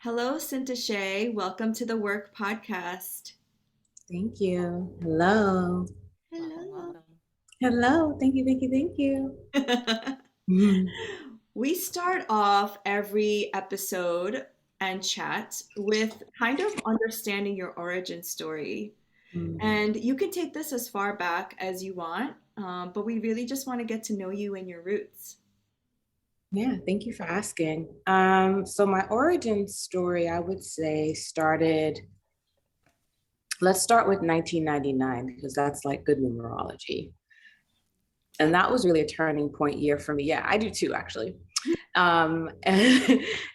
Hello, Syntyché. Welcome to the Work Podcast. Thank you. Hello. Hello. Hello. Thank you. Thank you. Thank you. Mhm. We start off every episode and chat with kind of understanding your origin story. Mm. And you can take this as far back as you want, but we really just want to get to know you and your roots. Yeah, thank you for asking. So my origin story, I would say, let's start with 1999, because that's like good numerology. And that was really a turning point year for me. Yeah, I do too, actually. And,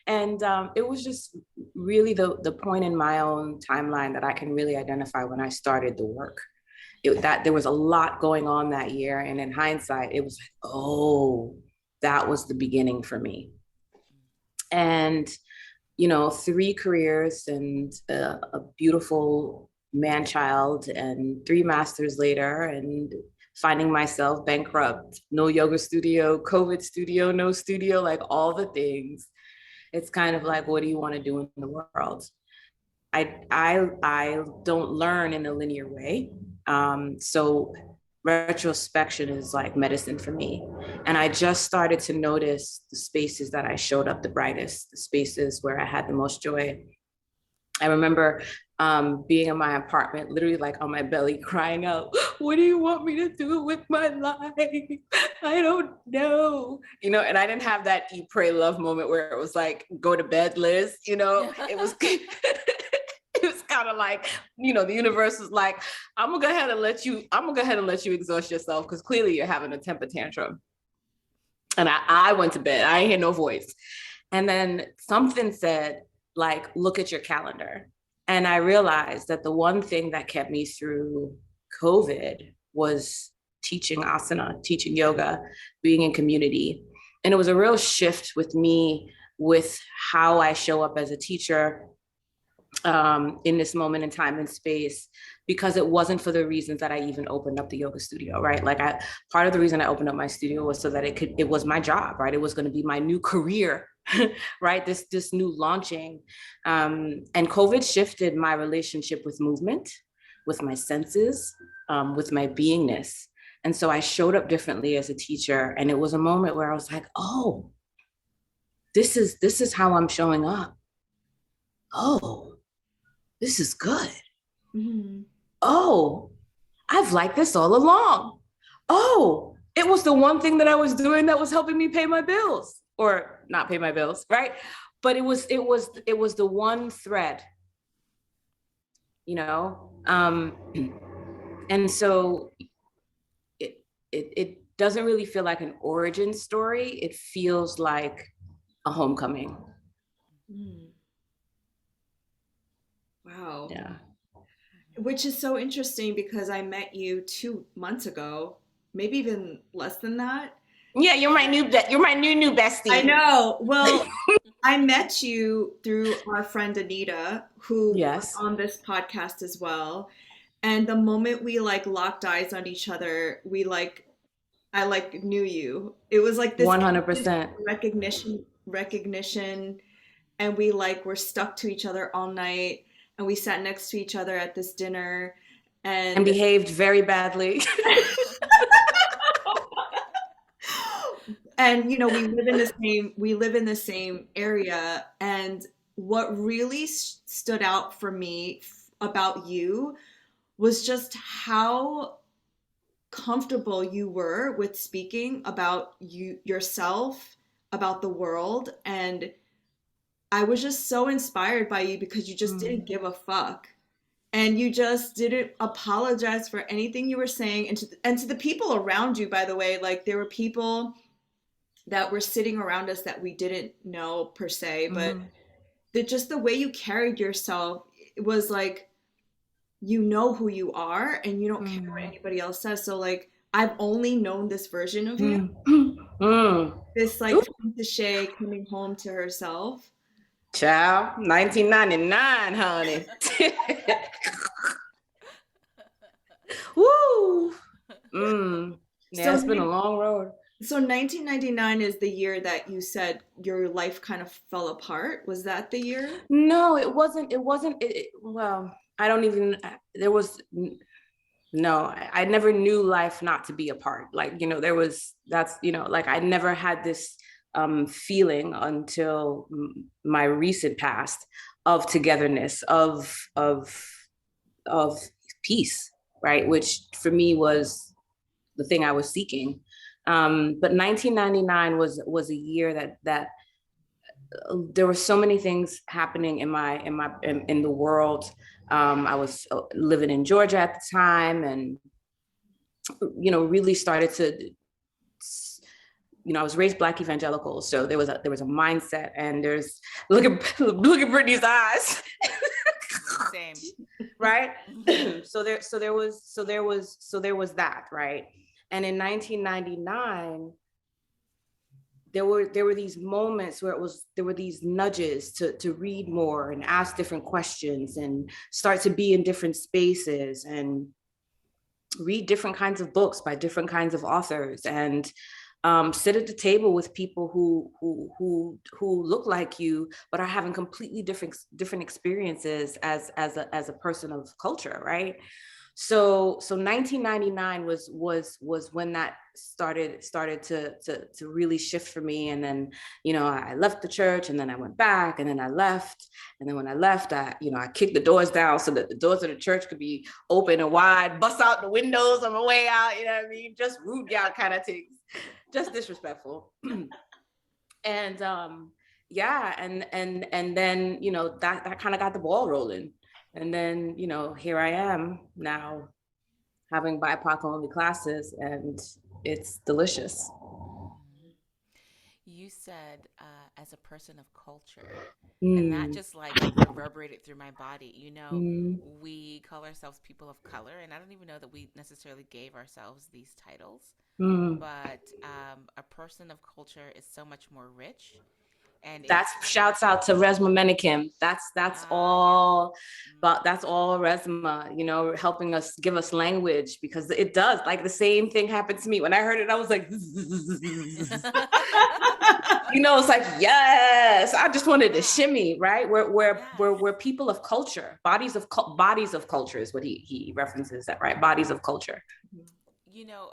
it was just really the point in my own timeline that I can really identify when I started the work. That there was a lot going on that year, and in hindsight it was like, oh, that was the beginning for me. And three careers and a beautiful man child and three masters later, and finding myself bankrupt, no yoga studio, COVID studio, no studio, like all the things. It's kind of like, what do you want to do in the world? I don't learn in a linear way. So retrospection is like medicine for me. And I just started to notice the spaces that I showed up the brightest, the spaces where I had the most joy. I remember being in my apartment, literally like on my belly, crying out, "What do you want me to do with my life? I don't know." And I didn't have that eat, pray, love moment where it was like, go to bed, Liz. It was it was kind of like, the universe was like, I'm gonna go ahead and let you exhaust yourself, because clearly you're having a temper tantrum. And I went to bed. I ain't hear no voice. And then something said, like, look at your calendar. And I realized that the one thing that kept me through COVID was teaching asana, teaching yoga, being in community. And it was a real shift with me, with how I show up as a teacher in this moment in time and space, because it wasn't for the reasons that I even opened up the yoga studio, right? Like, part of the reason I opened up my studio was so that it was my job, right? It was going to be my new career, right? This new launching. And COVID shifted my relationship with movement, with my senses, with my beingness. And so I showed up differently as a teacher. And it was a moment where I was like, oh, this is how I'm showing up. Oh, this is good. Mm-hmm. Oh, I've liked this all along. Oh, it was the one thing that I was doing that was helping me pay my bills, or not pay my bills, right? But it was the one thread, you know. And so it doesn't really feel like an origin story. It feels like a homecoming. Mm. Wow. Yeah. Which is so interesting because I met you 2 months ago, maybe even less than that. Yeah, you're my new I bestie. know. Well, I met you through our friend Anita, who was Yes. on this podcast as well. And the moment we like locked eyes on each other, I like knew you. It was like this instant 100%. recognition, and we like were stuck to each other all night, and we sat next to each other at this dinner, And and behaved very badly. and we live in the same area, and what really stood out for me about you was just how comfortable you were with speaking about yourself, about the world, and I was just so inspired by you because you just didn't Mm. give a fuck. And you just didn't apologize for anything you were saying. And to the people around you, by the way, like there were people that were sitting around us that we didn't know per se, but Mm-hmm. just the way you carried yourself, it was like you know who you are and you don't care what Mm. anybody else says. So like I've only known this version of you, Mm. Mm. this Ooh, like Shay coming home to herself. child, 1999, honey. Woo. Mm. Yeah, So it's been a long road. So 1999 is the year that you said your life kind of fell apart. Was that the year? No, it wasn't. It wasn't. Well, I don't even. There was no. I never knew life not to be apart. Like there was. That's like I never had this feeling until my recent past of togetherness, of peace, right? Which for me was the thing I was seeking. But 1999 was a year that there were so many things happening in the world. I was living in Georgia at the time, and really started to. I was raised Black evangelical, so there was a mindset, and there's look at Brittany's eyes. Same. Right. There was that, right. And in 1999 there were these moments where there were these nudges to read more and ask different questions and start to be in different spaces and read different kinds of books by different kinds of authors, and sit at the table with people who look like you but are having completely different experiences as a person of culture, right? So 1999 was when that started to really shift for me. And then I left the church, and then I went back, and then I left, and then when I left, I kicked the doors down so that the doors of the church could be open and wide, bust out the windows on my way out, what I mean, just rude gal kind of things, just disrespectful. And yeah, and then that kind of got the ball rolling. And then, here I am now having BIPOC only classes, and it's delicious. You said as a person of culture, and that just like reverberated through my body. We call ourselves people of color, and I don't even know that we necessarily gave ourselves these titles. But a person of culture is so much more rich. And that's shouts out to Resma Menikim. That's all, but that's all Resma, helping us, give us language, because it does. Like the same thing happened to me when I heard it. I was like, it's like, yes, I just wanted to shimmy, right? We're people of culture, bodies of culture is what he references that, right? Bodies of culture.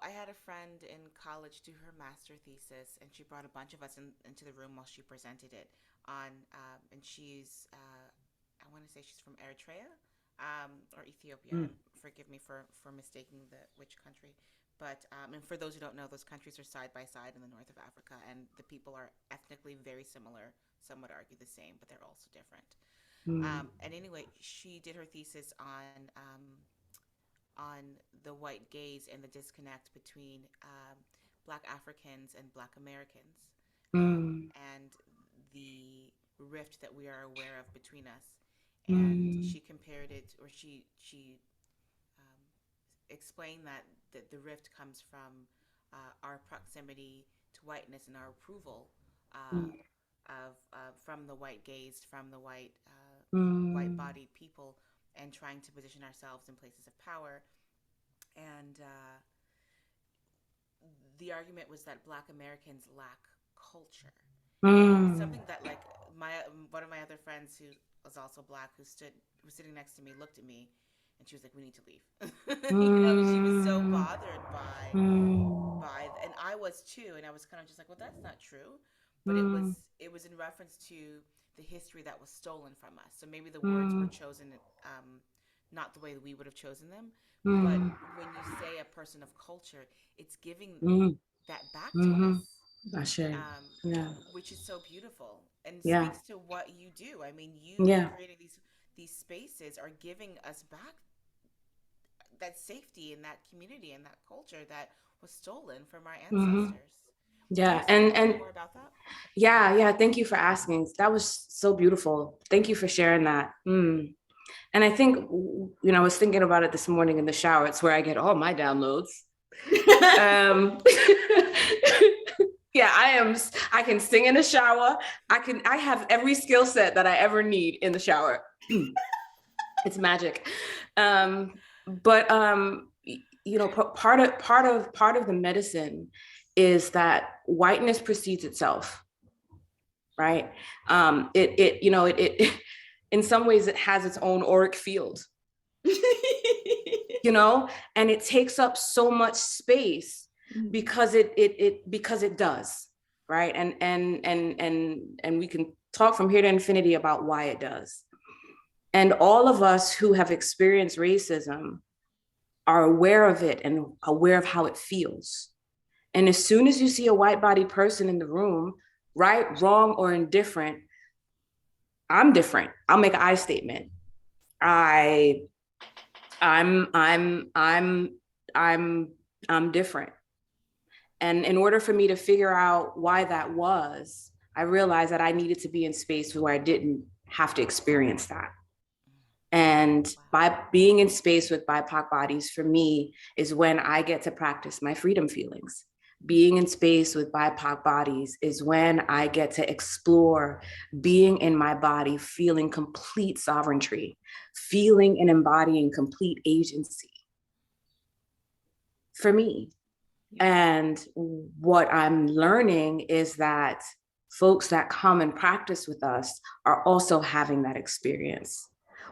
I had a friend in college do her master thesis, and she brought a bunch of us into the room while she presented it and she's, I want to say she's from Eritrea or Ethiopia. Forgive me for mistaking which country. But, and for those who don't know, those countries are side by side in the north of Africa, and the people are ethnically very similar. Some would argue the same, but they're also different. And anyway, she did her thesis on the white gaze and the disconnect between Black Africans and Black Americans, and the rift that we are aware of between us. And she compared it, or she explained that the rift comes from our proximity to whiteness and our approval from the white gaze, from the white-bodied people, and trying to position ourselves in places of power. And the argument was that Black Americans lack culture. Something that, like, one of my other friends who was also Black, was sitting next to me, looked at me, and she was like, "We need to leave." She was so bothered by, and I was too, and I was kind of just like, "Well, that's not true," but it was in reference to the history that was stolen from us. So maybe the words were chosen not the way we would have chosen them. But when you say a person of culture, it's giving that back to us. Which is so beautiful and speaks to what you do. I mean, you creating these spaces are giving us back that safety and that community and that culture that was stolen from our ancestors. Yeah, and more about that? Yeah. Thank you for asking. That was so beautiful. Thank you for sharing that. And I think, I was thinking about it this morning in the shower. It's where I get all my downloads. Yeah, I can sing in the shower. I have every skill set that I ever need in the shower. It's magic. But part of the medicine is that whiteness precedes itself, right? It in some ways it has its own auric field, and it takes up so much space because it does, right? And we can talk from here to infinity about why it does. And all of us who have experienced racism are aware of it and aware of how it feels. And as soon as you see a white-bodied person in the room, right, wrong, or indifferent, I'm different. I'll make an I statement. I'm different. And in order for me to figure out why that was, I realized that I needed to be in space where I didn't have to experience that. And by being in space with BIPOC bodies, for me, is when I get to practice my freedom feelings. Being in space with BIPOC bodies is when I get to explore being in my body, feeling complete sovereignty, feeling and embodying complete agency for me. And what I'm learning is that folks that come and practice with us are also having that experience,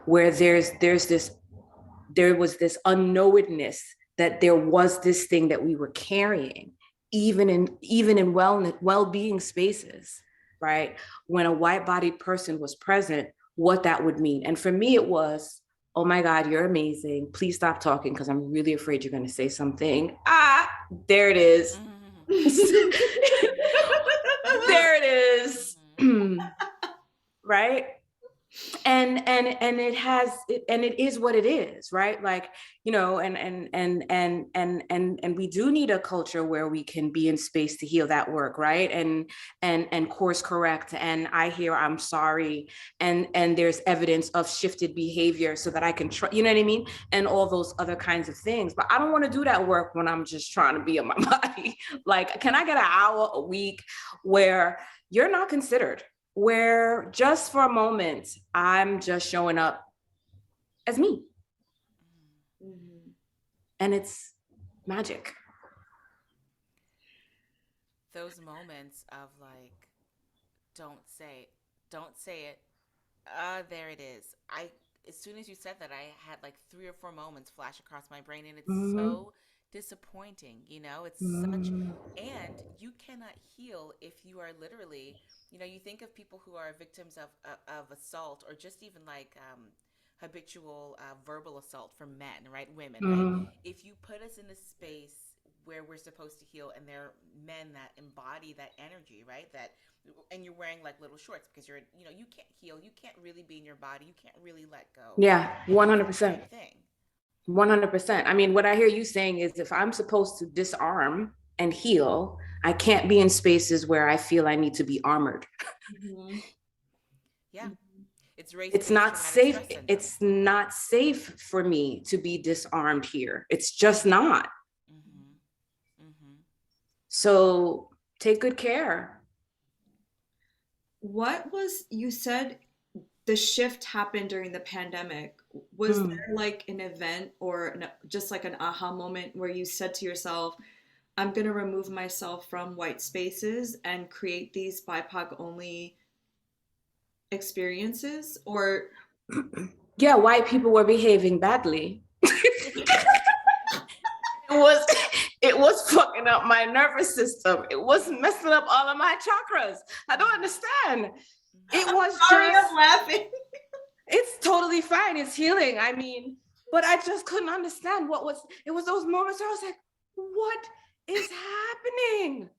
where there was this unknowedness that there was this thing that we were carrying, even in well-being spaces, right? When a white-bodied person was present, what that would mean. And for me, it was, oh my God, you're amazing. Please stop talking because I'm really afraid you're going to say something. There it is. There it is. Right? And it is what it is, right? Like, and we do need a culture where we can be in space to heal that work, right? And course correct. And I hear I'm sorry. And there's evidence of shifted behavior so that I can you know what I mean? And all those other kinds of things. But I don't want to do that work when I'm just trying to be in my body. Like, can I get an hour a week where you're not considered? Where just for a moment, I'm just showing up as me. Mm-hmm. And it's magic. Those moments of like, don't say it. There it is. As soon as you said that, I had like 3 or 4 moments flash across my brain, and it's so disappointing, it's such, and you cannot heal if you are literally, you think of people who are victims of assault, or just even like habitual verbal assault from men, right? Women, right? If you put us in a space where we're supposed to heal, and there are men that embody that energy, right? And you're wearing like little shorts because you can't heal, you can't really be in your body, you can't really let go. Yeah, 100%. 100%. I mean, what I hear you saying is, if I'm supposed to disarm and heal, I can't be in spaces where I feel I need to be armored. Mm-hmm. Yeah. It's not safe. It's not safe for me to be disarmed here. It's just not. Mm-hmm. Mm-hmm. So take good care. You said the shift happened during the pandemic. Was there like an event or just like an aha moment where you said to yourself, I'm going to remove myself from white spaces and create these BIPOC only experiences? Or yeah, white people were behaving badly. It was fucking up my nervous system. It was messing up all of my chakras. I don't understand. It was sorry, I'm laughing. It's totally fine. It's healing. I mean, but I just couldn't understand it was those moments where I was like, what is happening?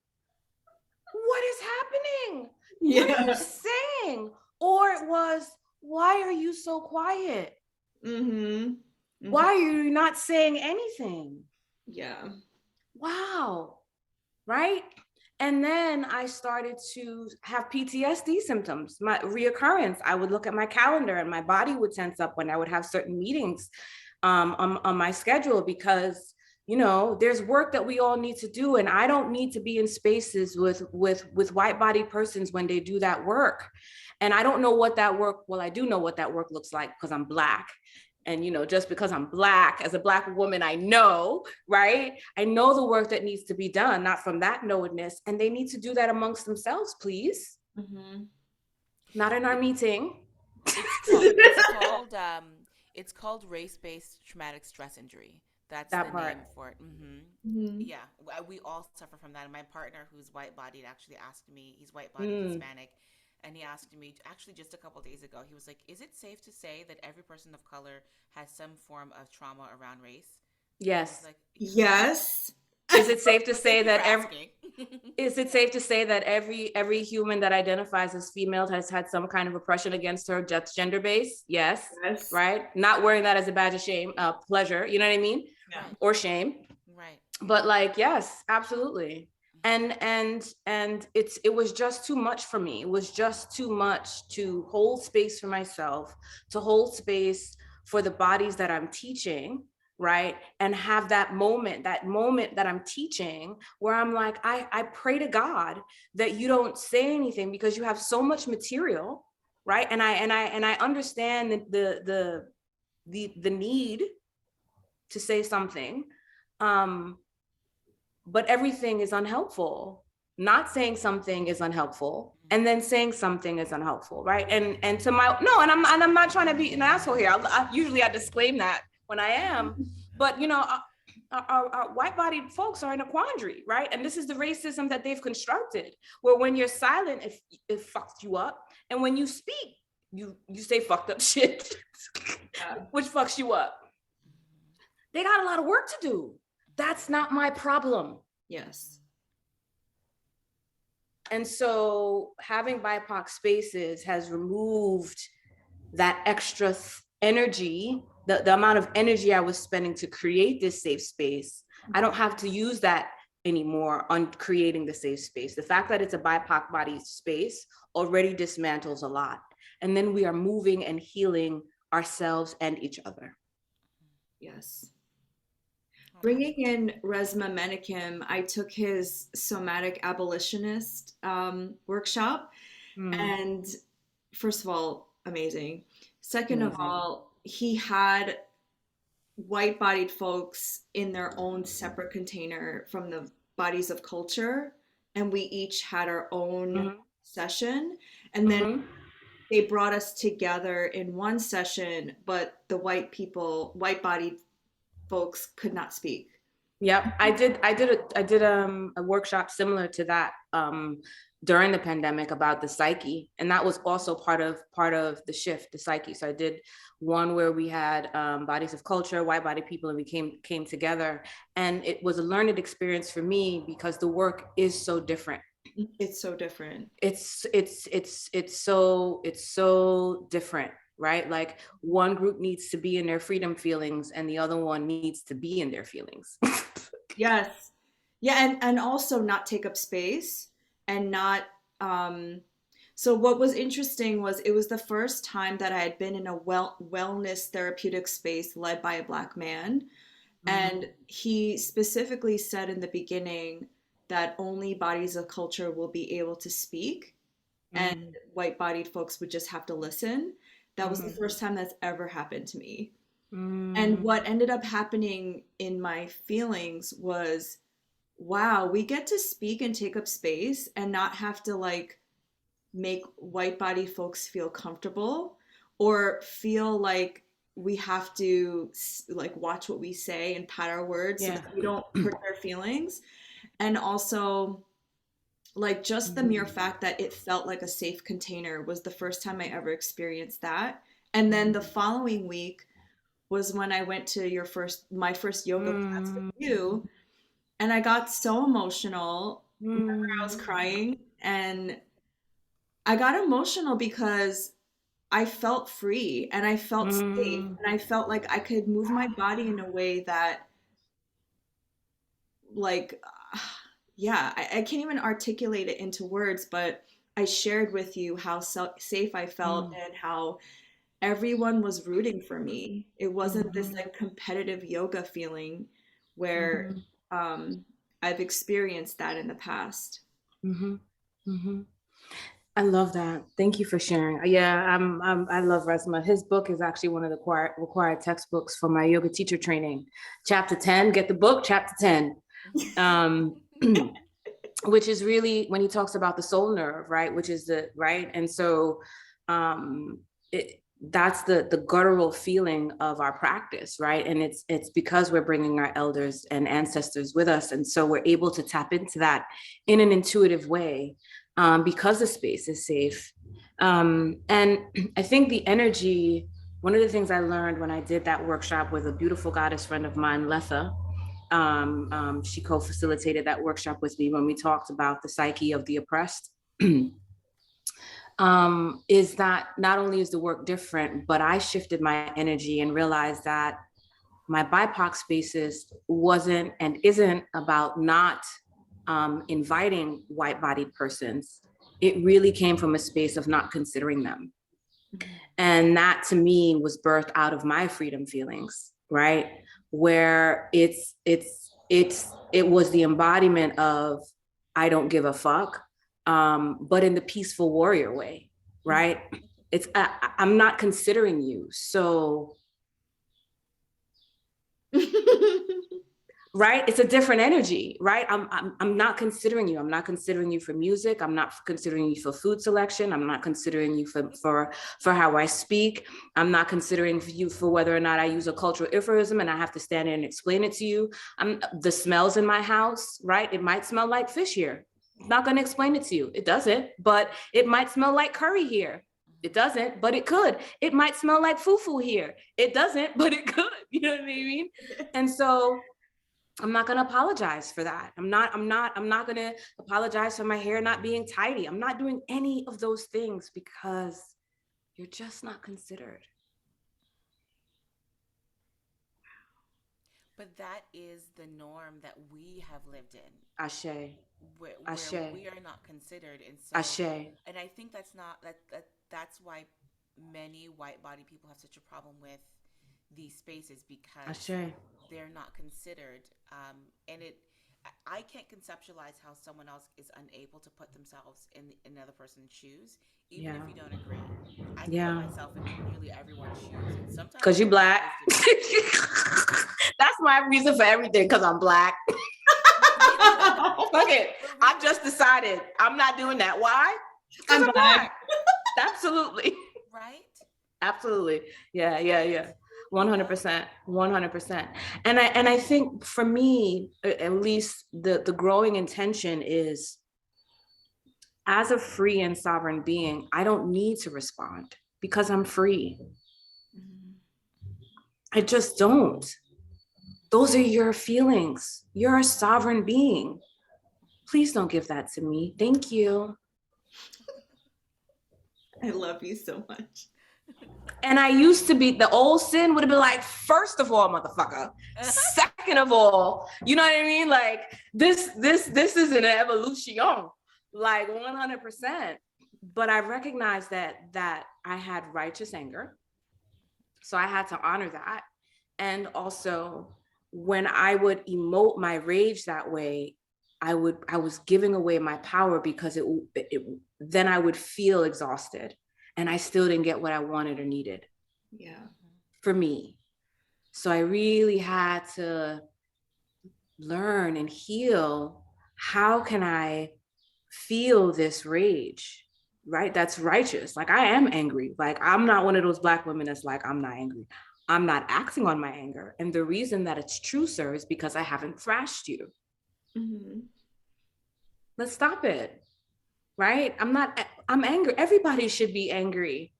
What is happening? Yeah. What are you saying? Or it was, why are you so quiet? Mm-hmm. Why are you not saying anything? Yeah. Wow. Right? And then I started to have PTSD symptoms, my reoccurrence. I would look at my calendar and my body would tense up when I would have certain meetings on my schedule, because, there's work that we all need to do. And I don't need to be in spaces with white-bodied persons when they do that work. And I don't know what that work, well, I do know what that work looks like because I'm Black. And, just because I'm Black, as a Black woman, I know, right? I know the work that needs to be done, not from that knowledness. And they need to do that amongst themselves, please. Mm-hmm. Not in our meeting. It's called race-based traumatic stress injury. That's that the part. name for it. Mm-hmm. Mm-hmm. Yeah, we all suffer from that. And my partner, who's white-bodied, actually asked me. He's white-bodied, Hispanic, and he asked me actually just a couple days ago. He was like, "Is it safe to say that every person of color has some form of trauma around race?" Yes. Like, yes. Is it safe to say that is it safe to say that every human that identifies as female has had some kind of oppression against her that's gender based? Yes. Right. Not wearing that as a badge of shame, pleasure. You know what I mean? Yeah. Or shame. Right. But like, yes, absolutely. And it was just too much for me. It was just too much to hold space for myself, to hold space for the bodies that I'm teaching, right? And have that moment that I'm teaching where I'm like, I pray to God that you don't say anything because you have so much material, right? And I understand the need to say something. But everything is unhelpful. Not saying something is unhelpful, and then saying something is unhelpful, right? And to my no, and I'm not trying to be an asshole here. I usually disclaim that when I am, but our white-bodied folks are in a quandary, right? And this is the racism that they've constructed, where when you're silent, it fucks you up, and when you speak, you say fucked up shit, which fucks you up. They got a lot of work to do. That's not my problem. Yes. And so having BIPOC spaces has removed that extra energy, the amount of energy I was spending to create this safe space. I don't have to use that anymore on creating the safe space. The fact that it's a BIPOC body space already dismantles a lot. And then we are moving and healing ourselves and each other. Yes. Bringing in Resmaa Menakem, I took his Somatic Abolitionist workshop. And first of all, amazing. Second of all, he had white-bodied folks in their own separate container from the bodies of culture. And we each had our own session. And then they brought us together in one session, but the white-bodied folks could not speak. Yep, I did a workshop similar to that during the pandemic about the psyche, and that was also part of the shift, the psyche. So I did one where we had bodies of culture, white-bodied people, and we came together, and it was a learned experience for me because the work is so different. It's so different. It's so different. Right? Like one group needs to be in their freedom feelings and the other one needs to be in their feelings. Yes. Yeah. And also not take up space and not, so what was interesting was it was the first time that I had been in a wellness therapeutic space led by a Black man. And he specifically said in the beginning that only bodies of culture will be able to speak and white-bodied folks would just have to listen. That was the first time that's ever happened to me. And what ended up happening in my feelings was, wow, we get to speak and take up space and not have to like make white-bodied folks feel comfortable or feel like we have to like watch what we say and pat our words so that we don't hurt their feelings. And also like just the mere fact that it felt like a safe container was the first time I ever experienced that. And then the following week was when I went to my first yoga class with you, and I got so emotional. Remember, I was crying, and I got emotional because I felt free and I felt safe and I felt like I could move my body in a way that like yeah, I can't even articulate it into words, but I shared with you how safe I felt and how everyone was rooting for me. It wasn't this like competitive yoga feeling where I've experienced that in the past. I love that. Thank you for sharing. Yeah, I love Resma. His book is actually one of the required textbooks for my yoga teacher training. Chapter 10, get the book, chapter 10. Um, which is really when he talks about the soul nerve, right? Which is right. And so that's the guttural feeling of our practice, right? And it's because we're bringing our elders and ancestors with us. And so we're able to tap into that in an intuitive way, because the space is safe. And I think the energy, one of the things I learned when I did that workshop with a beautiful goddess friend of mine, Letha, she co-facilitated that workshop with me when we talked about the psyche of the oppressed, is that not only is the work different, but I shifted my energy and realized that my BIPOC spaces wasn't and isn't about not inviting white-bodied persons. It really came from a space of not considering them. And that to me was birthed out of my freedom feelings, right? Where it was the embodiment of I don't give a fuck, but in the peaceful warrior way, right? It's I'm not considering you, so right? It's a different energy, right? I'm not considering you. I'm not considering you for music. I'm not considering you for food selection. I'm not considering you for how I speak. I'm not considering you for whether or not I use a cultural aphorism and I have to stand there and explain it to you. The smells in my house, right? It might smell like fish here. I'm not going to explain it to you. It doesn't, but it might smell like curry here. It doesn't, but it could. It might smell like fufu here. It doesn't, but it could. You know what I mean? And so I'm not going to apologize for that. I'm not going to apologize for my hair not being tidy. I'm not doing any of those things because you're just not considered. But that is the norm that we have lived in. Ashe. Where Ashe. we are not considered. And so Ashe. And I think that's why many white body people have such a problem with these spaces, because Ashe. they're not considered. And I can't conceptualize how someone else is unable to put themselves in another person's shoes, even if you don't agree. I can put myself in nearly everyone's shoes, and sometimes because you black. That's my reason for everything. Because I'm black. Fuck it. I've just decided I'm not doing that. Why? Because I'm black. Absolutely. Right? Absolutely. Yeah. 100%. 100%. And I think for me, at least the growing intention is, as a free and sovereign being, I don't need to respond because I'm free. I just don't. Those are your feelings. You're a sovereign being. Please don't give that to me. Thank you. I love you so much. And I used to be, the old sin would have been like, first of all, motherfucker. Second of all, you know what I mean? Like this is an evolution, like 100%. But I recognized that I had righteous anger. So I had to honor that. And also when I would emote my rage that way, I was giving away my power, because then I would feel exhausted and I still didn't get what I wanted or needed. Yeah. For me. So I really had to learn and heal. How can I feel this rage, right? That's righteous. Like I am angry. Like I'm not one of those Black women that's like, I'm not angry. I'm not acting on my anger. And the reason that it's true, sir, is because I haven't thrashed you. Mm-hmm. Let's stop it. Right? I'm angry. Everybody should be angry.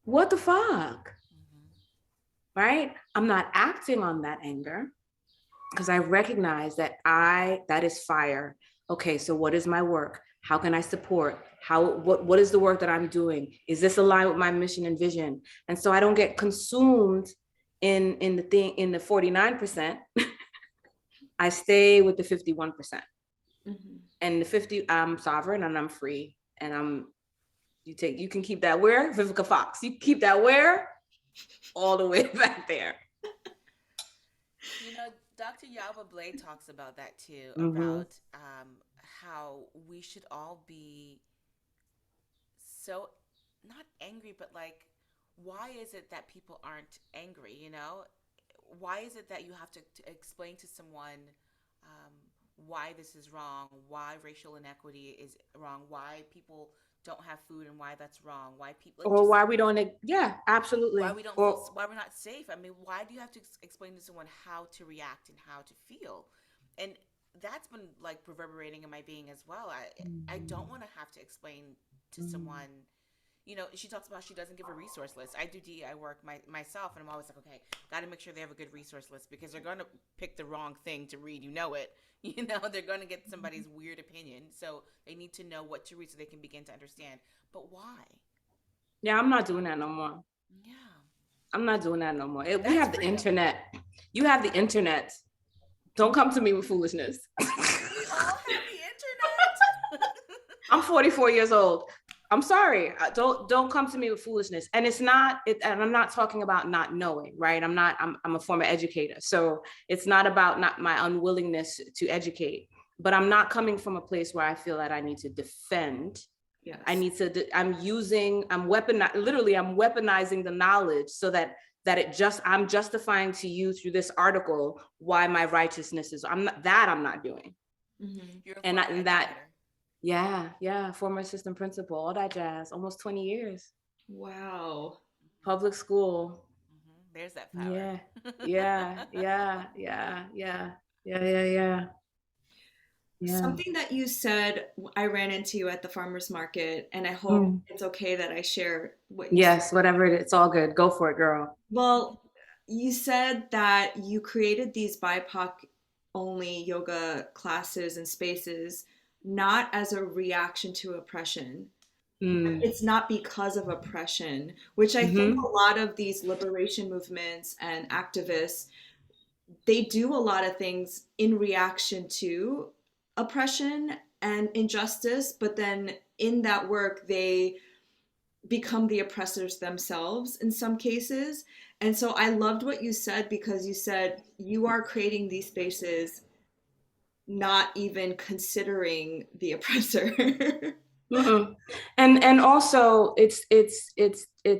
What the fuck? Mm-hmm. Right? I'm not acting on that anger because I recognize that is fire. Okay, so what is my work? How can I support? What is the work that I'm doing? Is this aligned with my mission and vision? And so I don't get consumed in the 49%. I stay with the 51%. Mm-hmm. And the 50, I'm sovereign and I'm free. And you can keep that where? Vivica Fox. You keep that where? All the way back there. You know, Dr. Yaba Blade talks about that too, mm-hmm. about how we should all be so not angry, but like, why is it that people aren't angry? You know, why is it that you have to explain to someone why this is wrong, why racial inequity is wrong, why people don't have food and why that's wrong, why people like, Or just why we don't, yeah, absolutely. why we don't Or, feel, why we're not safe. I mean, why do you have to explain to someone how to react and how to feel? And that's been like reverberating in my being as well. I don't want to have to explain to someone. You know, she talks about she doesn't give a resource list. I do DEI work myself, and I'm always like, okay, got to make sure they have a good resource list, because they're going to pick the wrong thing to read. You know it. You know, they're going to get somebody's weird opinion. So they need to know what to read so they can begin to understand. But why? yeah, I'm not doing that no more. Yeah. I'm not doing that no more. We That's have the freedom. internet. You have the internet. Don't come to me with foolishness. We all have the internet. I'm 44 years old. I'm sorry. Don't come to me with foolishness. And it's not, and I'm not talking about not knowing, right? I'm a former educator. So it's not about not my unwillingness to educate, but I'm not coming from a place where I feel that I need to defend. Yes. I'm weaponizing the knowledge so that I'm justifying to you through this article why my righteousness is, I'm not doing. Mm-hmm. You're a And former that, educator. yeah, former assistant principal, all that jazz, almost 20 years. Wow. Public school. There's that power. Yeah. Something that you said, I ran into you at the farmer's market, and I hope it's okay that I share what you said. Whatever it is, it's all good. Go for it, girl. Well, you said that you created these BIPOC only yoga classes and spaces not as a reaction to oppression. It's not because of oppression, which I think a lot of these liberation movements and activists, they do a lot of things in reaction to oppression and injustice, but then in that work, they become the oppressors themselves in some cases. And so I loved what you said, because you said you are creating these spaces not even considering the oppressor. And also it's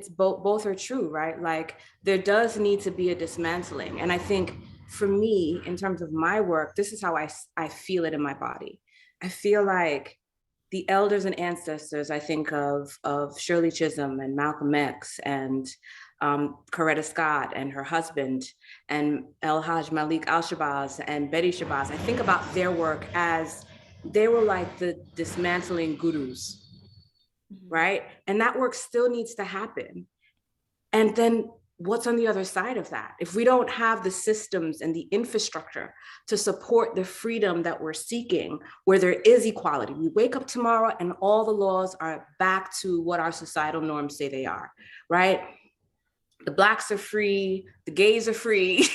both are true, right? Like there does need to be a dismantling. And I think for me, in terms of my work, this is how I feel it in my body. I feel like the elders and ancestors, I think of Shirley Chisholm and Malcolm X and Coretta Scott and her husband and El Haj Malik Al-Shabazz and Betty Shabazz. I think about their work as they were like the dismantling gurus, right? And that work still needs to happen. And then what's on the other side of that? If we don't have the systems and the infrastructure to support the freedom that we're seeking, where there is equality, we wake up tomorrow and all the laws are back to what our societal norms say they are, right? The Blacks are free, the gays are free.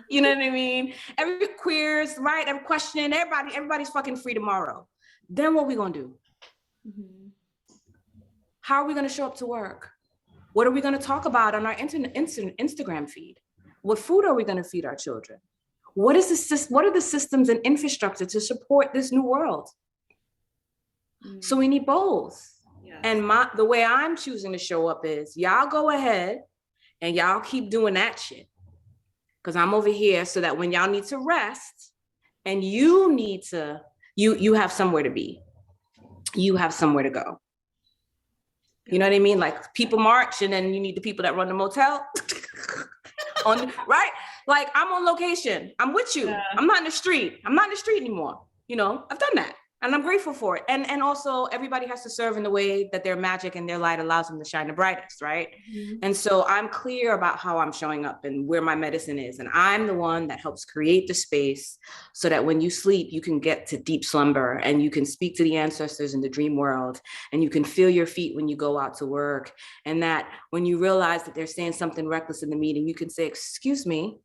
You know what I mean? Every queers, right? Every questioning, everybody's fucking free tomorrow. Then what are we gonna do? How are we gonna show up to work? What are we gonna talk about on our Instagram feed? What food are we gonna feed our children? What are the systems and infrastructure to support this new world? So we need both. Yes. And the way I'm choosing to show up is y'all go ahead and y'all keep doing that shit. Because I'm over here so that when y'all need to rest and you need to, you have somewhere to be. You have somewhere to go. You know what I mean? Like people march and then you need the people that run the motel. Right? Like I'm on location. I'm with you. Yeah. I'm not in the street. I'm not in the street anymore. You know, I've done that. And I'm grateful for it. And also everybody has to serve in the way that their magic and their light allows them to shine the brightest, right? And so I'm clear about how I'm showing up and where my medicine is. And I'm the one that helps create the space so that when you sleep, you can get to deep slumber and you can speak to the ancestors in the dream world and you can feel your feet when you go out to work. And that when you realize that they're saying something reckless in the meeting, you can say, excuse me,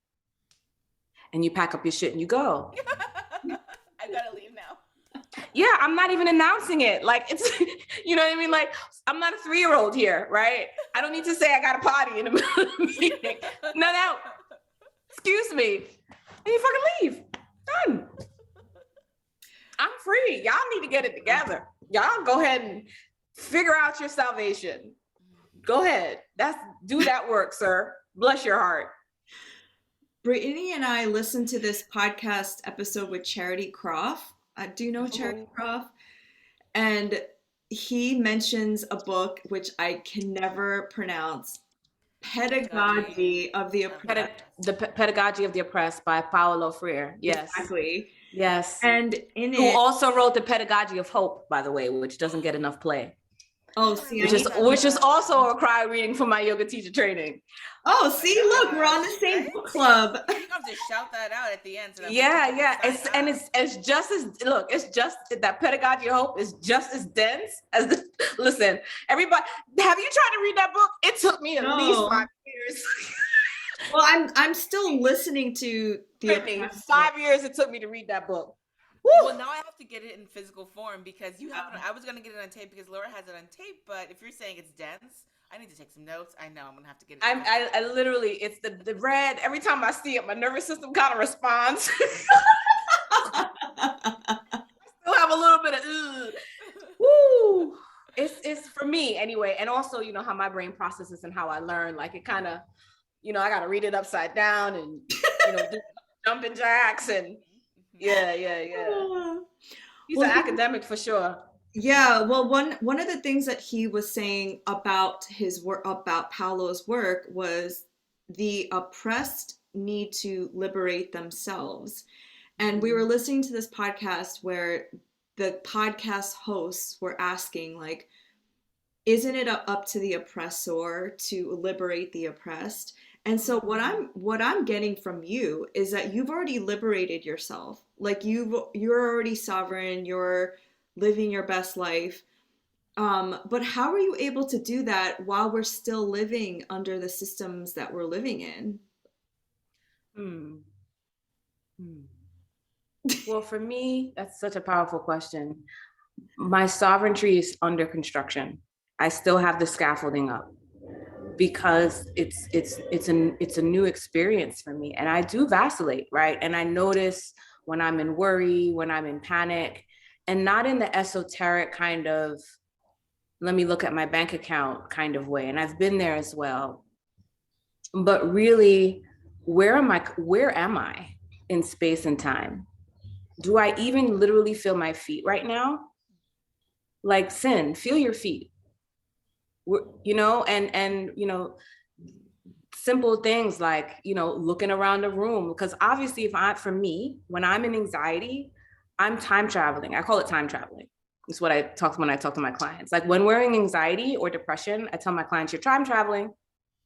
and you pack up your shit and you go. I gotta leave now. Yeah, I'm not even announcing it. Like it's, you know what I mean? Like I'm not a 3-year-old here, right? I don't need to say I got a potty in the middle of the meeting. No. Excuse me. And you fucking leave. Done. I'm free. Y'all need to get it together. Y'all go ahead and Figure out your salvation. Go ahead. Do that work, sir. Bless your heart. Brittany and I listened to this podcast episode with Charity Croft. Do you know Charity Croft? And he mentions a book which I can never pronounce, Pedagogy of the Oppressed. The Pedagogy of the Oppressed by Paulo Freire. Yes. Exactly. Yes. And in it, who also wrote the Pedagogy of Hope, by the way, which doesn't get enough play. Oh, see, which is also a required reading for my yoga teacher training. Oh, see, look, we're on the same book club. You have to shout that out at the end. So yeah. It's just as, look, it's just that Pedagogy of Hope is just as dense as the, listen, everybody, have you tried to read that book? It took me at least 5 years. Well, I'm still listening to the 5 years it took me to read that book. Woo! Well, now I have to get it in physical form because you have. I was gonna get it on tape because Laura has it on tape. But if you're saying it's dense, I need to take some notes. I know I'm gonna have to get it. I literally, it's the red. Every time I see it, my nervous system kind of responds. I still have a little bit of woo. It's for me anyway, and also you know how my brain processes and how I learn. Like it kind of, you know, I got to read it upside down and you know do jumping jacks and. Yeah. He's an academic for sure. Yeah, well, one of the things that he was saying about his work, about Paulo's work, was the oppressed need to liberate themselves. And we were listening to this podcast where the podcast hosts were asking, like, isn't it up to the oppressor to liberate the oppressed? And so what I'm getting from you is that you've already liberated yourself. Like you're already sovereign, you're living your best life. But how are you able to do that while we're still living under the systems that we're living in? Well, for me, that's such a powerful question. My sovereignty is under construction. I still have the scaffolding up. Because it's a new experience for me, and I do vacillate, right? And I notice when I'm in worry, when I'm in panic, and not in the esoteric kind of let me look at my bank account kind of way. And I've been there as well. But really, where am I in space and time? Do I even literally feel my feet right now? Like Sin, feel your feet. You know, and you know, simple things like, you know, looking around the room, because obviously for me, when I'm in anxiety, I'm time traveling. I call it time traveling. It's what I talk when I talk to my clients. Like when we're in anxiety or depression, I tell my clients, you're time traveling,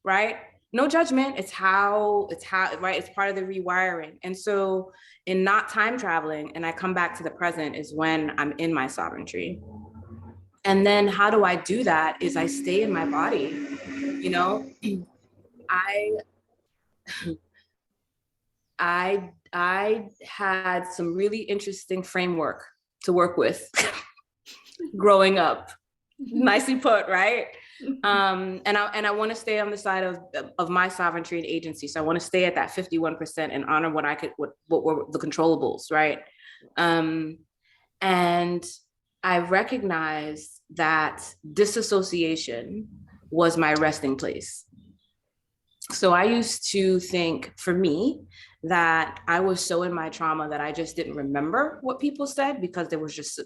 right? No judgment. It's how, right? It's part of the rewiring. And so in not time traveling, and I come back to the present is when I'm in my sovereignty. And then how do I do that is I stay in my body, you know, I had some really interesting framework to work with growing up. Nicely put, right? And I want to stay on the side of my sovereignty and agency. So I want to stay at that 51% and honor what were the controllables, right? And I recognized that disassociation was my resting place. So I used to think, for me, that I was so in my trauma that I just didn't remember what people said because there was just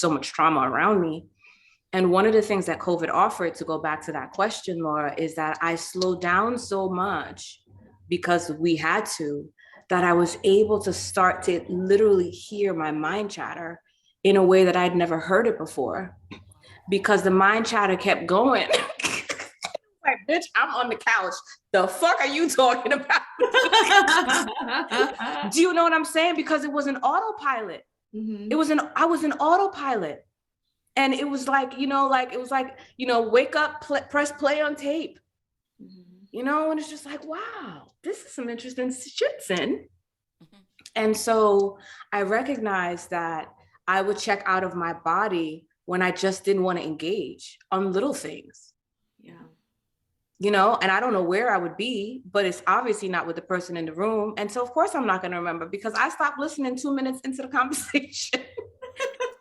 so much trauma around me. And one of the things that COVID offered, to go back to that question, Laura, is that I slowed down so much because we had to, that I was able to start to literally hear my mind chatter in a way that I'd never heard it before, because the mind chatter kept going. Like, bitch, I'm on the couch. The fuck are you talking about? Do you know what I'm saying? Because it was an autopilot. Mm-hmm. I was an autopilot. And it was like, wake up, press play on tape. Mm-hmm. You know, and it's just like, wow, this is some interesting shit, Sin. Mm-hmm. And so I recognized that I would check out of my body when I just didn't want to engage on little things. Yeah. You know, and I don't know where I would be, but it's obviously not with the person in the room. And so of course I'm not going to remember because I stopped listening 2 minutes into the conversation.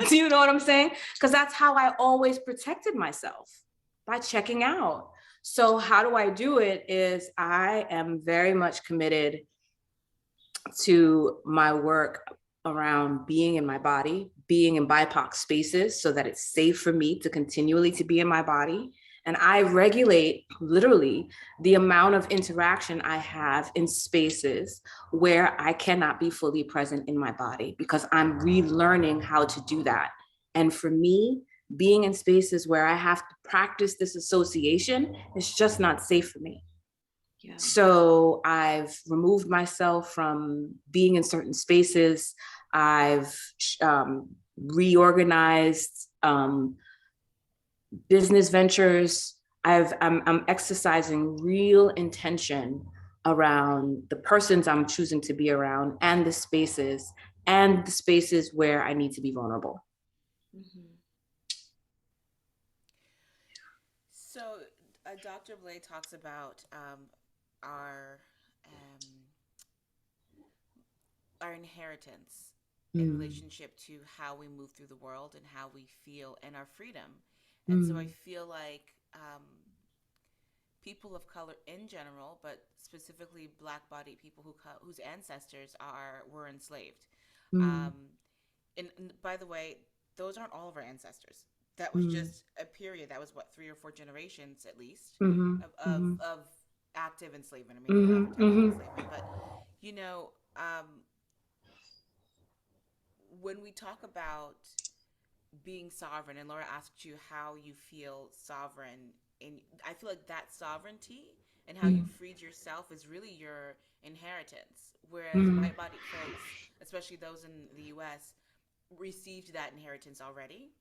Do you know what I'm saying? Because that's how I always protected myself, by checking out. So how do I do it is I am very much committed to my work around being in my body, being in BIPOC spaces so that it's safe for me to continually to be in my body. And I regulate literally the amount of interaction I have in spaces where I cannot be fully present in my body, because I'm relearning how to do that. And for me, being in spaces where I have to practice this association is just not safe for me. Yeah. So I've removed myself from being in certain spaces. I've reorganized business ventures. I'm exercising real intention around the persons I'm choosing to be around and the spaces where I need to be vulnerable. Mm-hmm. So Dr. Blay talks about our inheritance in relationship to how we move through the world and how we feel and our freedom. And so I feel like people of color in general, but specifically Black-bodied people whose ancestors were enslaved. And by the way, those aren't all of our ancestors. That was just a period. That was 3 or 4 generations at least of active enslavement, or maybe advertising enslavement. But you know, when we talk about being sovereign, and Laura asked you how you feel sovereign, and I feel like that sovereignty and how you freed yourself is really your inheritance. Whereas white-bodied folks, especially those in the U.S., received that inheritance already,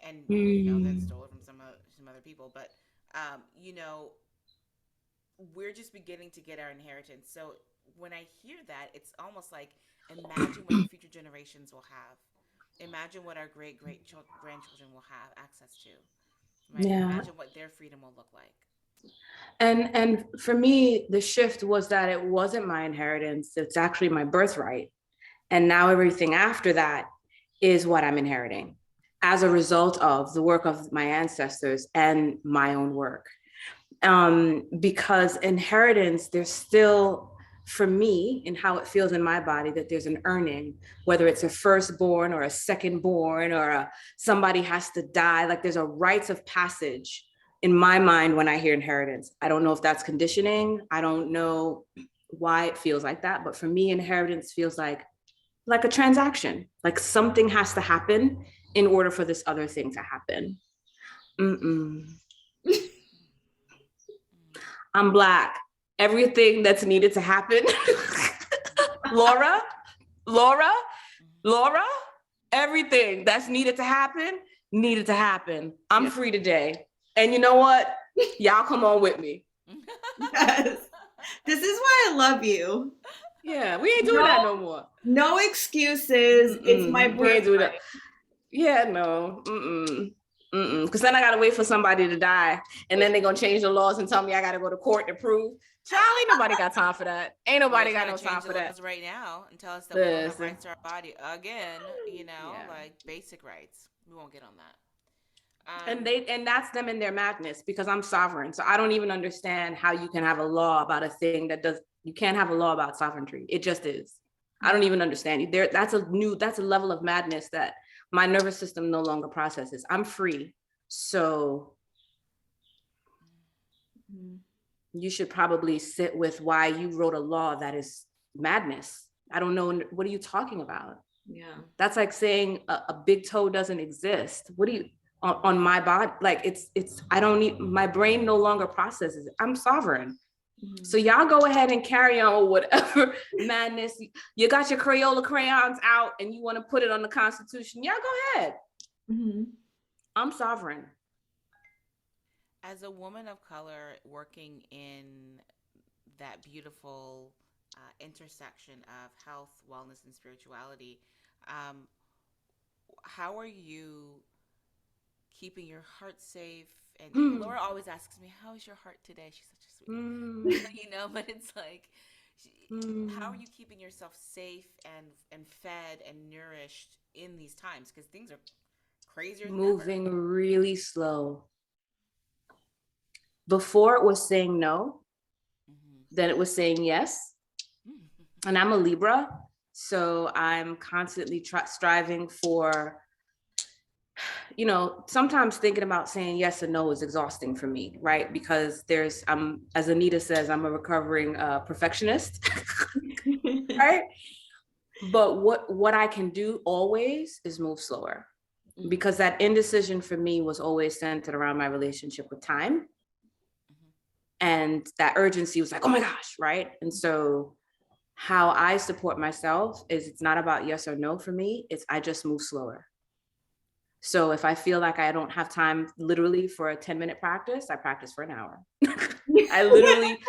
and then stole it from some other people. But we're just beginning to get our inheritance. So when I hear that, it's almost like, imagine what the future generations will have. Imagine what our great grandchildren will have access to. Right? Yeah. Imagine what their freedom will look like. And for me, the shift was that it wasn't my inheritance. It's actually my birthright. And now everything after that is what I'm inheriting as a result of the work of my ancestors and my own work. Because inheritance, there's still, for me, in how it feels in my body, that there's an earning, whether it's a firstborn or a secondborn or somebody has to die. Like there's a rites of passage in my mind when I hear inheritance. I don't know if that's conditioning. I don't know why it feels like that. But for me, inheritance feels like a transaction, like something has to happen in order for this other thing to happen. I'm Black. Everything that's needed to happen. Laura, everything that's needed to happen. I'm free today. And you know what? Y'all come on with me. Yes. This is why I love you. Yeah, we ain't doing that no more. No excuses. It's my birthright. We ain't doing that. Yeah, no. Because then I gotta wait for somebody to die, and then they're gonna change the laws and tell me I gotta go to court to prove. Child, ain't nobody got time for that. Ain't nobody got no time for that. Right now, and tell us that we don't have rights to our body again. Like basic rights. We won't get on that. And that's them in their madness, because I'm sovereign. So I don't even understand how you can have a law about a thing you can't have a law about sovereignty. It just is. I don't even understand you. That's a level of madness that my nervous system no longer processes. I'm free. So you should probably sit with why you wrote a law that is madness. I don't know. What are you talking about? Yeah. That's like saying a big toe doesn't exist. What do you, on my body? Like I don't need, my brain no longer processes it. I'm sovereign. So y'all go ahead and carry on with whatever madness. You got your Crayola crayons out and you want to put it on the Constitution. Y'all go ahead. I'm sovereign. As a woman of color working in that beautiful intersection of health, wellness, and spirituality, how are you keeping your heart safe? And Laura always asks me, how is your heart today? She's such a sweet, but it's like, How are you keeping yourself safe and fed and nourished in these times? Because things are crazier than Moving ever. really slow. Before it was saying no, then it was saying yes. And I'm a Libra, so I'm constantly striving for, sometimes thinking about saying yes and no is exhausting for me, right? Because as Anita says, I'm a recovering perfectionist, right? But what I can do always is move slower, because that indecision for me was always centered around my relationship with time. And that urgency was like, oh my gosh, right? And so how I support myself is, it's not about yes or no for me, it's I just move slower. So if I feel like I don't have time literally for a 10-minute practice, I practice for an hour. I literally,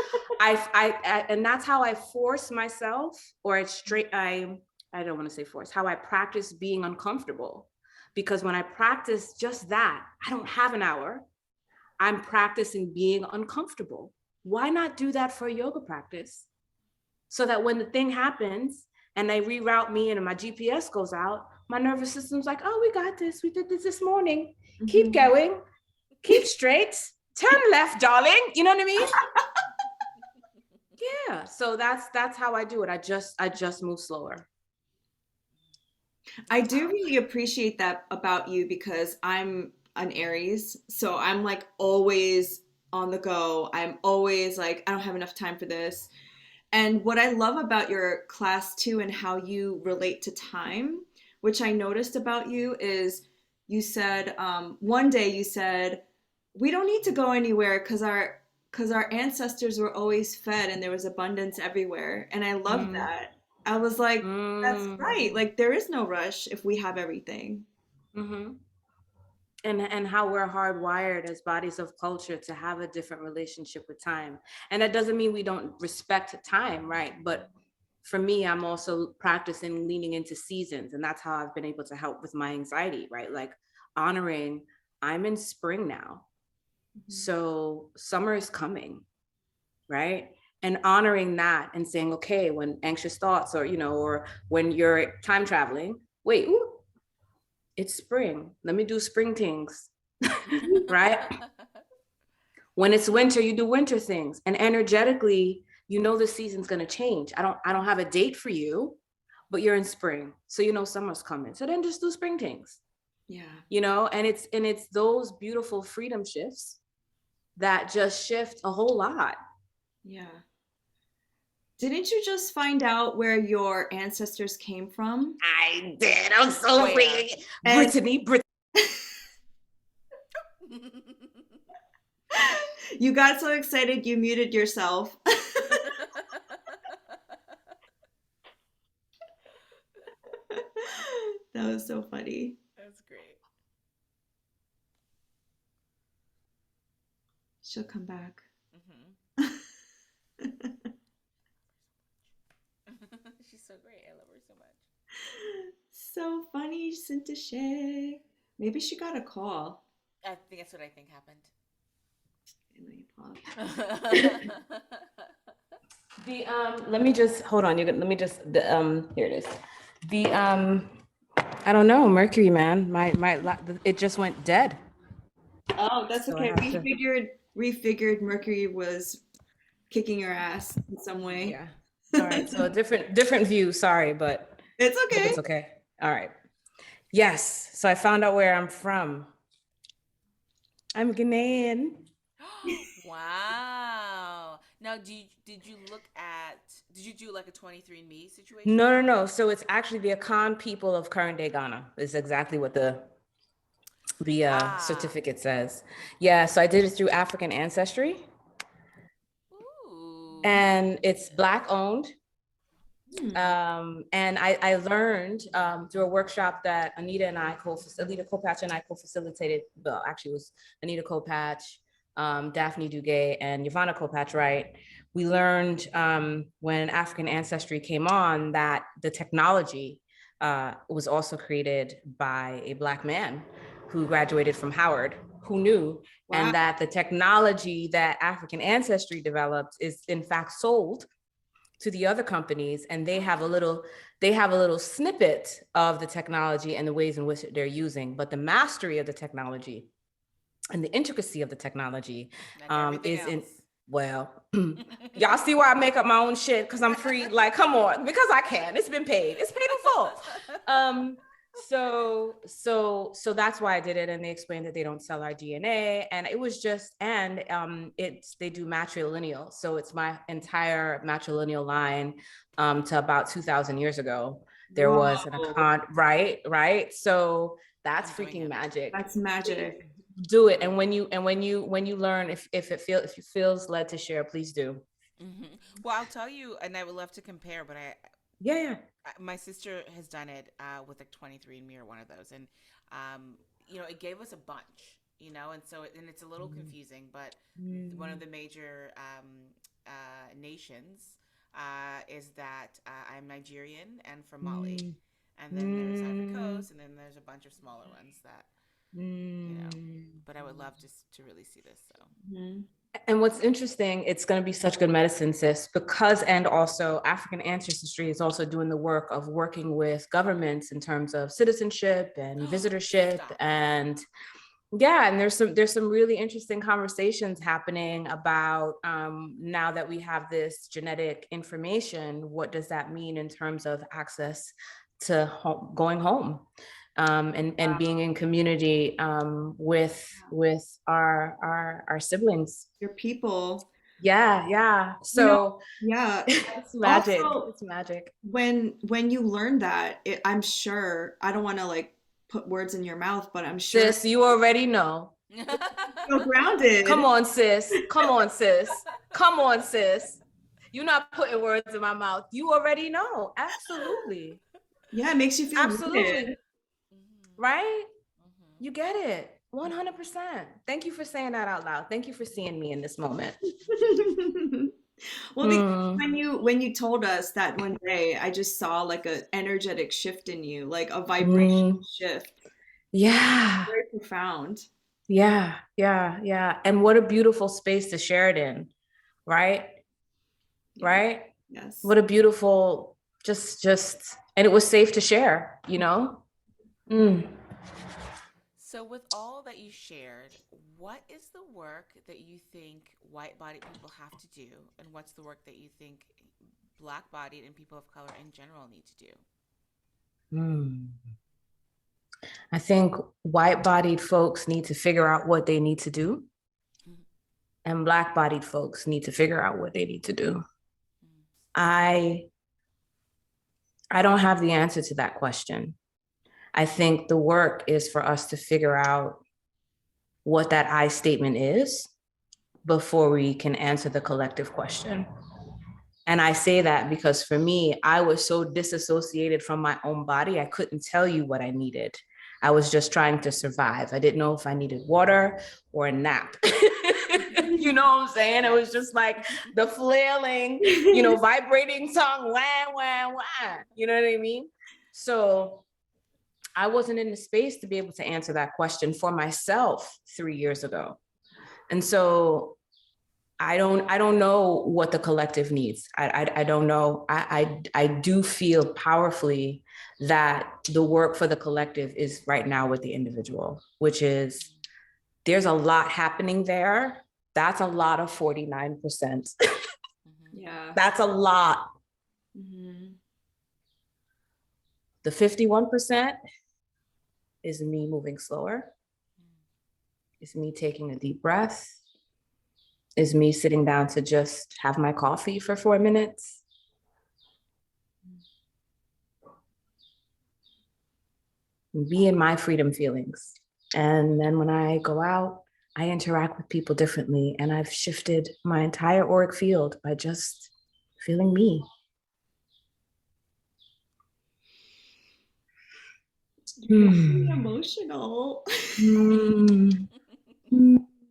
and that's how I force myself, or it's straight, I don't want to say force, how I practice being uncomfortable. Because when I practice just that, I don't have an hour. I'm practicing being uncomfortable. Why not do that for a yoga practice? So that when the thing happens and they reroute me and my GPS goes out, my nervous system's like, oh, we got this. We did this morning. Keep going. Keep straight. Turn left, darling. You know what I mean? Yeah. So that's how I do it. I just move slower. I do really appreciate that about you, because I'm an Aries. So I'm like always on the go. I'm always like, I don't have enough time for this. And what I love about your class too, and how you relate to time, which I noticed about you, is you said, one day you said, we don't need to go anywhere because our ancestors were always fed and there was abundance everywhere. And I love that. I was like, that's right. Like, there is no rush if we have everything. And how we're hardwired as bodies of culture to have a different relationship with time. And that doesn't mean we don't respect time, right? But for me, I'm also practicing leaning into seasons. And that's how I've been able to help with my anxiety, right? Like honoring, I'm in spring now. So summer is coming, right? And honoring that and saying, okay, when anxious thoughts or when you're time traveling, wait, ooh, it's spring. Let me do spring things, right? When it's winter, you do winter things. And energetically, the season's going to change. I don't have a date for you, but you're in spring. So summer's coming. So then just do spring things. Yeah. And it's those beautiful freedom shifts that just shift a whole lot. Yeah. Didn't you just find out where your ancestors came from? I did. I'm so freaking Brittany. You got so excited you muted yourself. That was so funny. That's great. She'll come back. She's so great. I love her so much. So funny, Syntyché. Maybe she got a call. I think that's what I think happened. Let me just hold on. Let me just here it is. I don't know, Mercury, man. It just went dead. Oh, that's okay. We figured Mercury was kicking your ass in some way. Yeah. All right. So a different view. Sorry, but it's okay. It's okay. All right. Yes. So I found out where I'm from. I'm Ghanaian. Wow. Now, did you do like a 23andMe situation? No. So it's actually the Akan people of current day Ghana is exactly what the certificate says. Yeah. So I did it through African Ancestry. Ooh. And it's Black owned. And I learned through a workshop that Anita Kopatch and I co-facilitated. Well, actually it was Anita Kopatch, Daphne Duguay, and Yvonne Kopatch, right? We learned when African Ancestry came on that the technology was also created by a Black man who graduated from Howard, who knew, and that the technology that African Ancestry developed is in fact sold to the other companies, and they have a little snippet of the technology and the ways in which they're using, but the mastery of the technology and the intricacy of the technology is in, well, y'all see why I make up my own shit, because I'm free, like, come on, because I can. It's been paid. It's paid in full. So that's why I did it. And they explained that they don't sell our DNA, and it was just, and they do matrilineal. So it's my entire matrilineal line to about 2,000 years ago. There Whoa. was an account, right. So that's freaking magic. That's magic. Do it. And when you learn, if you feels led to share, please do. Mm-hmm. Well, I'll tell you, and I would love to compare, but my sister has done it with like 23andMe or one of those, and it gave us a bunch, and so it's a little confusing, but one of the major nations is that I'm Nigerian and from Mali, and then there's Ivory Coast, and then there's a bunch of smaller ones that but I would love to really see this. So. And what's interesting, it's going to be such good medicine, sis, because, and also African ancestry is also doing the work of working with governments in terms of citizenship and visitorship. And and there's some really interesting conversations happening about now that we have this genetic information, what does that mean in terms of access to going home? And being in community with our siblings, your people. So it's magic. Also, it's magic when you learn that, I'm sure, I don't want to like put words in your mouth, but I'm sure, sis, you already know. So grounded. Come on sis, you're not putting words in my mouth. You already know. Absolutely. Yeah, it makes you feel absolutely rooted. Right? You get it. 100%. Thank you for saying that out loud. Thank you for seeing me in this moment. Well, because when you told us that one day, I just saw like an energetic shift in you, like a vibration shift. Yeah. Very profound. Yeah. And what a beautiful space to share it in. Right? Right? Yes. What a beautiful, just, and it was safe to share, So with all that you shared, what is the work that you think white-bodied people have to do, and what's the work that you think Black-bodied and people of color in general need to do? I think white-bodied folks need to figure out what they need to do, and Black-bodied folks need to figure out what they need to do. I don't have the answer to that question. I think the work is for us to figure out what that I statement is before we can answer the collective question. And I say that because for me, I was so disassociated from my own body, I couldn't tell you what I needed. I was just trying to survive. I didn't know if I needed water or a nap. You know what I'm saying? It was just like the flailing, vibrating tongue, wah, wah, wah. You know what I mean? So I wasn't in the space to be able to answer that question for myself 3 years ago. And so I don't know what the collective needs. I don't know. I do feel powerfully that the work for the collective is right now with the individual, which is, there's a lot happening there. That's a lot of 49%. Yeah. That's a lot. The 51% is me moving slower. Is me taking a deep breath. Is me sitting down to just have my coffee for 4 minutes. Be in my freedom feelings. And then when I go out, I interact with people differently. And I've shifted my entire auric field by just feeling me. You're emotional.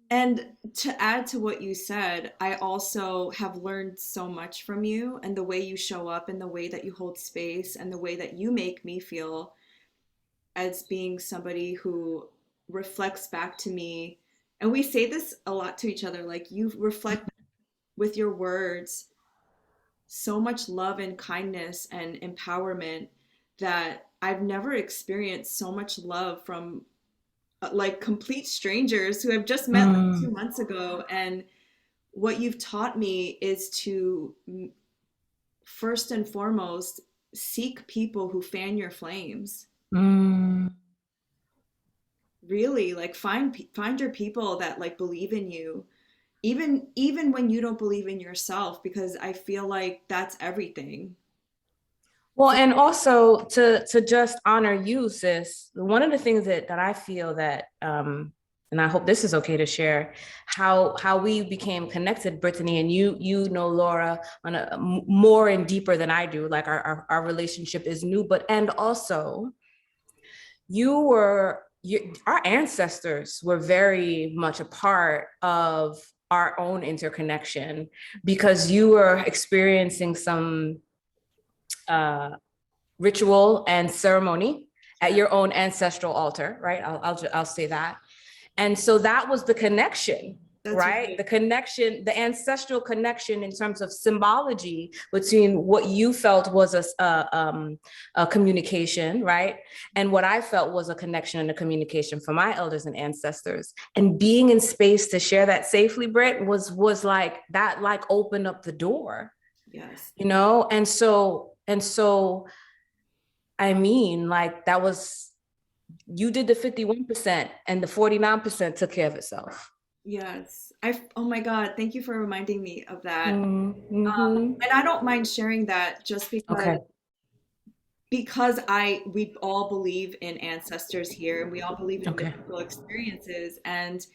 And to add to what you said, I also have learned so much from you, and the way you show up and the way that you hold space and the way that you make me feel as being somebody who reflects back to me. And we say this a lot to each other, like, you reflect with your words so much love and kindness and empowerment that I've never experienced so much love from like complete strangers who I've just met like 2 months ago. And what you've taught me is to first and foremost seek people who fan your flames. Really, like find your people that like believe in you, even when you don't believe in yourself, because I feel like that's everything. Well, and also to just honor you, sis. One of the things that I feel that and I hope this is okay to share, how we became connected, Brittany, and you know Laura on a more and deeper than I do. Like our relationship is new, but and also our ancestors were very much a part of our own interconnection, because you were experiencing some ritual and ceremony at your own ancestral altar, right? I'll say that. And so that was the connection, right? The connection, the ancestral connection in terms of symbology between what you felt was a communication, right? And what I felt was a connection and a communication for my elders and ancestors. And being in space to share that safely, Britt, was like, that like opened up the door. Yes. You know? And so, I mean, like that was, you did the 51% and the 49% took care of itself. Yes. Oh my God, thank you for reminding me of that. Mm-hmm. And I don't mind sharing that just because we all believe in ancestors here, and we all believe in mystical experiences. And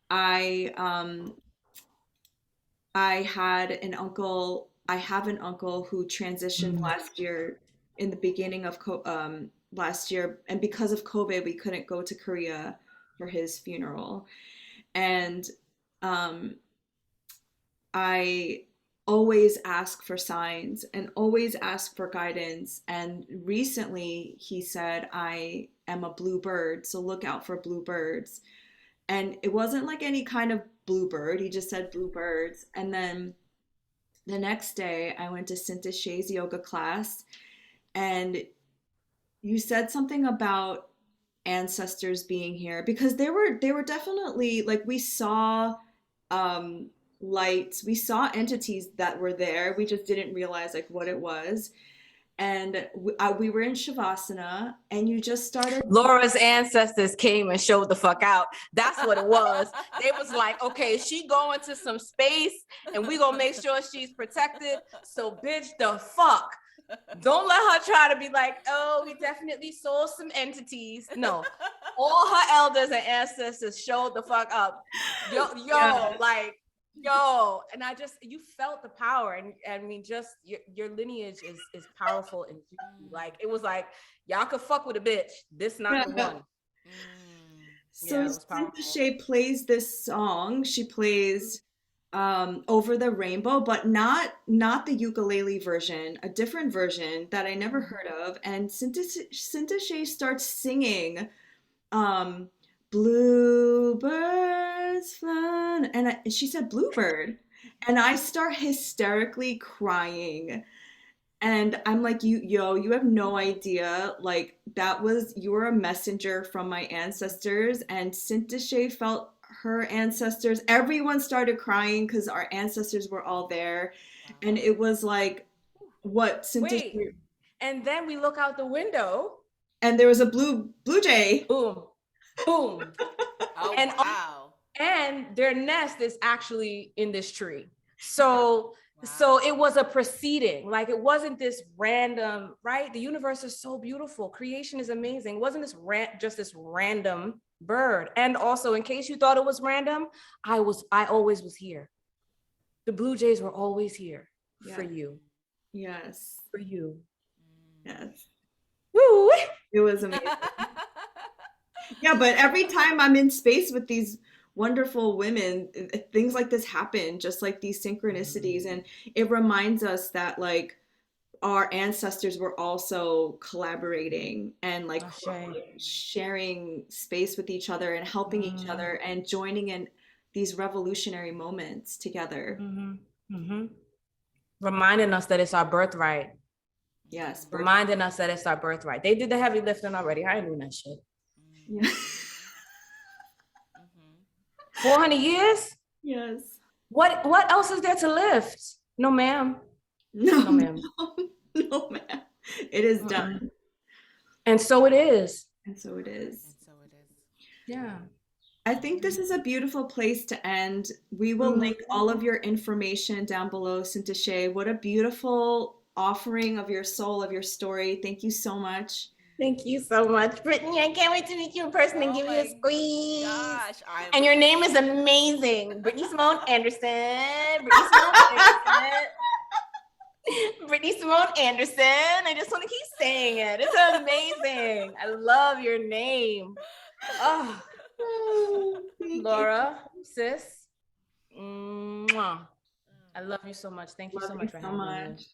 I I have an uncle who transitioned last year in the beginning of last year, and because of COVID, we couldn't go to Korea for his funeral. And um, I always ask for signs and always ask for guidance. And recently he said, I am a blue bird, so look out for blue birds. And it wasn't like any kind of bluebird, he just said blue birds. And then the next day I went to Syntyché's yoga class, and you said something about ancestors being here, because they were definitely like, we saw um lights, we saw entities that were there, we just didn't realize like what it was. And we were in shavasana, and you just started. Laura's ancestors came and showed the fuck out. That's what it was. They was like, okay, she going to some space and we gonna make sure she's protected. So bitch, the fuck. Don't let her try to be like, oh, we definitely saw some entities. No, all her elders and ancestors showed the fuck up. Yo, and you felt the power. And I mean, just your lineage is powerful and juicy. Like, it was like, y'all could fuck with a bitch. This not the one. So Syntyché plays this song. She plays Over the Rainbow, but not the ukulele version, a different version that I never heard of. And Syntyché starts singing bluebirds fly, and she said bluebird, and I start hysterically crying. And I'm like, you have no idea. Like, you were a messenger from my ancestors. And Syntyché felt her ancestors. Everyone started crying because our ancestors were all there. And it was like, what Syntyché. Wait. And then we look out the window. And there was a blue jay. Boom. Boom. Oh, and wow. And their nest is actually in this tree. So So it was a proceeding. Like, it wasn't this random, right? The universe is so beautiful. Creation is amazing. It wasn't just this random bird. And also, in case you thought it was random, I always was here. The Blue Jays were always here for you. Yes. For you. Yes. Woo! It was amazing. Yeah, but every time I'm in space with these wonderful women, things like this happen, just like these synchronicities. And it reminds us that like our ancestors were also collaborating and like sharing space with each other and helping each other and joining in these revolutionary moments together. Reminding us that it's our birthright. Yes. Reminding us that it's our birthright. They did the heavy lifting already. I ain't doing that shit. Yeah. 400 years? Yes. What else is there to lift? No, ma'am. No, ma'am. No, ma'am. It is done. And so it is. And so it is. Yeah. I think this is a beautiful place to end. We will link all of your information down below, Syntyché. What a beautiful offering of your soul, of your story. Thank you so much. Thank you so much, Brittany. I can't wait to meet you in person and give you a squeeze. Gosh, and your name is amazing. Brittany Simone Anderson. Brittany Simone Anderson. Brittany Simone Anderson. I just want to keep saying it. It's amazing. I love your name. Oh, Laura, sis. Mwah. I love you so much. Thank you so much for having me.